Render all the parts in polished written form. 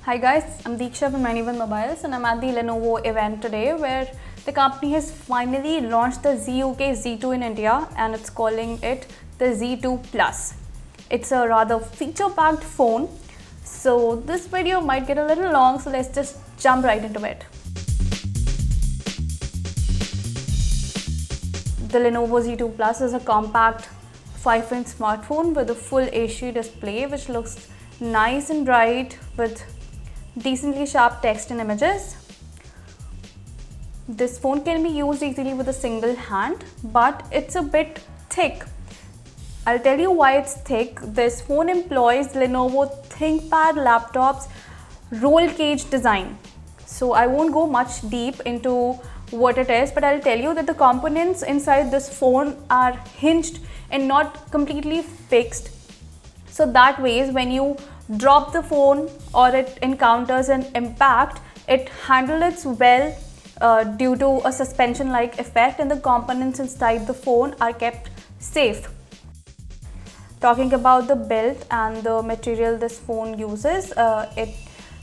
Hi guys, I'm Deeksha from 91 Mobiles and I'm at the Lenovo event today where the company has finally launched the ZUK Z2 in India and it's calling it the Z2 Plus. It's a rather feature-packed phone, so this video might get a little long, so let's just jump right into it. The Lenovo Z2 Plus is a compact 5-inch smartphone with a full HD display which looks nice and bright with decently sharp text and images. This phone can be used easily with a single hand, but it's a bit thick. I'll tell you why it's thick. This phone employs Lenovo ThinkPad laptop's roll cage design. So I won't go much deep into what it is, but I'll tell you that the components inside this phone are hinged and not completely fixed. So that way, when you drop the phone or it encounters an impact, it handles it well due to a suspension-like effect, and the components inside the phone are kept safe. Talking about the build and the material this phone uses, it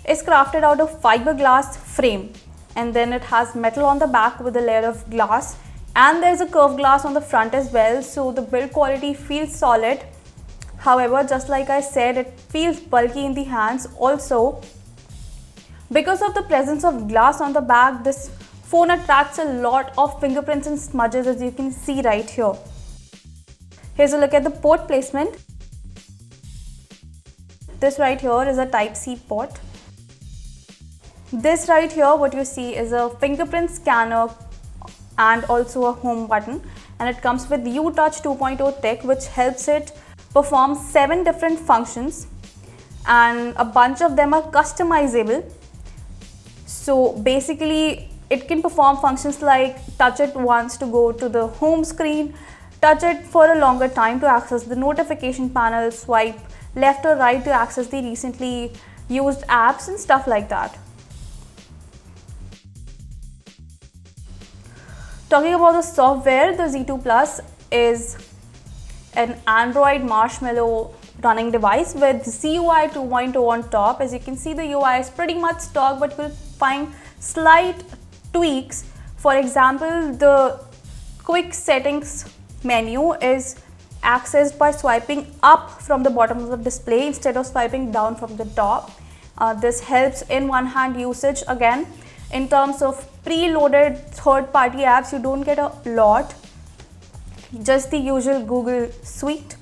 is crafted out of fiberglass frame, and then it has metal on the back with a layer of glass, and there's a curved glass on the front as well, so the build quality feels solid. However, just like I said, it feels bulky in the hands. Also, because of the presence of glass on the back, this phone attracts a lot of fingerprints and smudges, as you can see right here. Here's a look at the port placement. This right here is a Type-C port. This right here, what you see, is a fingerprint scanner and also a home button, and it comes with UTouch 2.0 tech, which helps it perform 7 different functions, and a bunch of them are customizable. So basically it can perform functions like touch it once to go to the home screen, touch it for a longer time to access the notification panel, swipe left or right to access the recently used apps and stuff like that. Talking about the software, the Z2 Plus is an Android Marshmallow running device with CUI 2.0 on top. As you can see, the UI is pretty much stock, but you'll find slight tweaks. For example, the quick settings menu is accessed by swiping up from the bottom of the display instead of swiping down from the top. This helps in one-hand usage. Again, in terms of preloaded third-party apps, you don't get a lot, just the usual Google suite,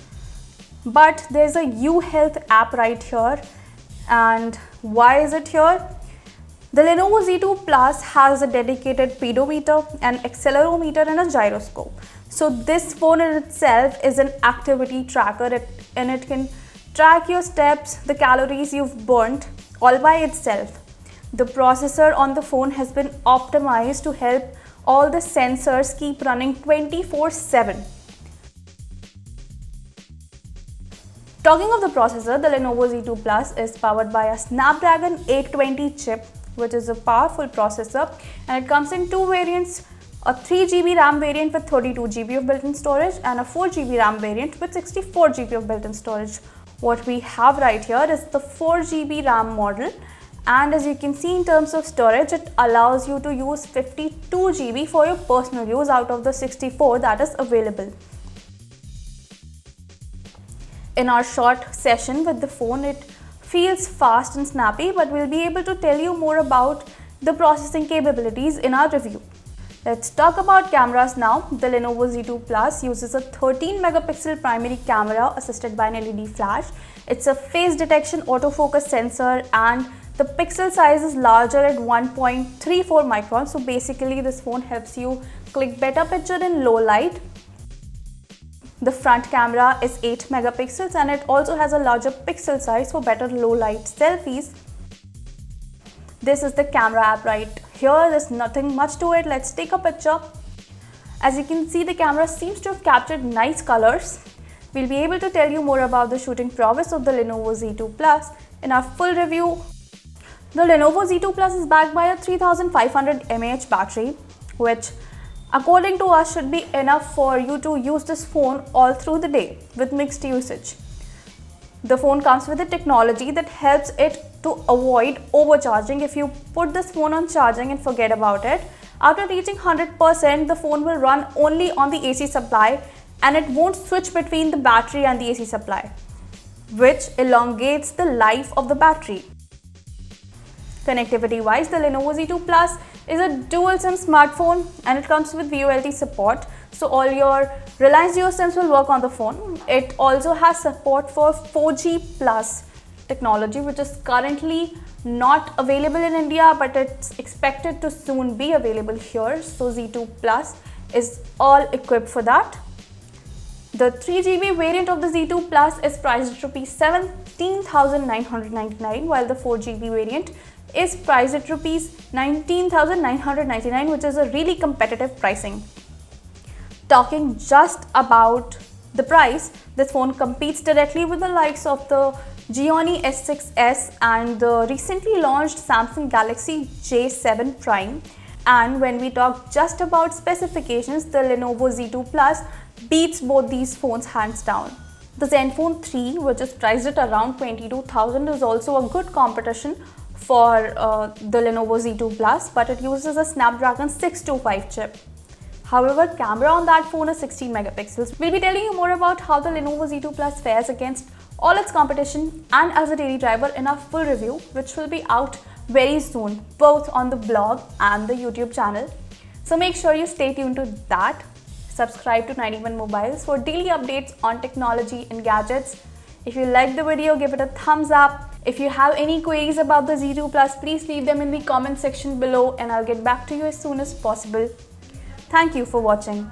but there's a UHealth app right here. And why is it here? The Lenovo Z2 Plus has a dedicated pedometer, an accelerometer and a gyroscope. So this phone in itself is an activity tracker, and it can track your steps, the calories you've burnt, all by itself. The processor on the phone has been optimized to help all the sensors keep running 24/7. Talking of the processor, the Lenovo Z2 Plus is powered by a Snapdragon 820 chip, which is a powerful processor, and it comes in two variants, a 3GB RAM variant with 32GB of built-in storage and a 4GB RAM variant with 64GB of built-in storage. What we have right here is the 4GB RAM model, and as you can see, in terms of storage, it allows you to use 52GB for your personal use out of the 64 that is available. In our short session with the phone, it feels fast and snappy, but we'll be able to tell you more about the processing capabilities in our review. Let's talk about cameras now. The Lenovo Z2 Plus uses a 13 megapixel primary camera assisted by an LED flash. It's a face detection autofocus sensor, and the pixel size is larger at 1.34 microns. So basically this phone helps you click better picture in low light. The front camera is 8 megapixels and it also has a larger pixel size for better low light selfies. This is the camera app right here. There's nothing much to it. Let's take a picture. As you can see, the camera seems to have captured nice colors. We'll be able to tell you more about the shooting prowess of the Lenovo Z2 Plus in our full review. The Lenovo Z2 Plus is backed by a 3500 mAh battery, which according to us should be enough for you to use this phone all through the day with mixed usage. The phone comes with a technology that helps it to avoid overcharging. If you put this phone on charging and forget about it, after reaching 100%, the phone will run only on the AC supply and it won't switch between the battery and the AC supply, which elongates the life of the battery. Connectivity wise, the Lenovo Z2 Plus is a dual SIM smartphone and it comes with VoLTE support. So all your Reliance Jio SIMs will work on the phone. It also has support for 4G Plus technology, which is currently not available in India, but it's expected to soon be available here. So Z2 Plus is all equipped for that. The 3GB variant of the Z2 Plus is priced at Rs 17,999, while the 4GB variant is priced at Rs 19,999, which is a really competitive pricing. Talking just about the price, this phone competes directly with the likes of the Gionee S6s and the recently launched Samsung Galaxy J7 Prime. And when we talk just about specifications, the Lenovo Z2 Plus beats both these phones hands down. The Zenfone 3, which is priced at around 22,000, is also a good competition for the Lenovo Z2 Plus, but it uses a Snapdragon 625 chip. However, camera on that phone is 16 megapixels. We'll be telling you more about how the Lenovo Z2 Plus fares against all its competition and as a daily driver in our full review, which will be out very soon, both on the blog and the YouTube channel. So make sure you stay tuned to that. Subscribe to 91 Mobiles for daily updates on technology and gadgets. If you liked the video, give it a thumbs up. If you have any queries about the Z2 Plus, please leave them in the comment section below and I'll get back to you as soon as possible. Thank you for watching.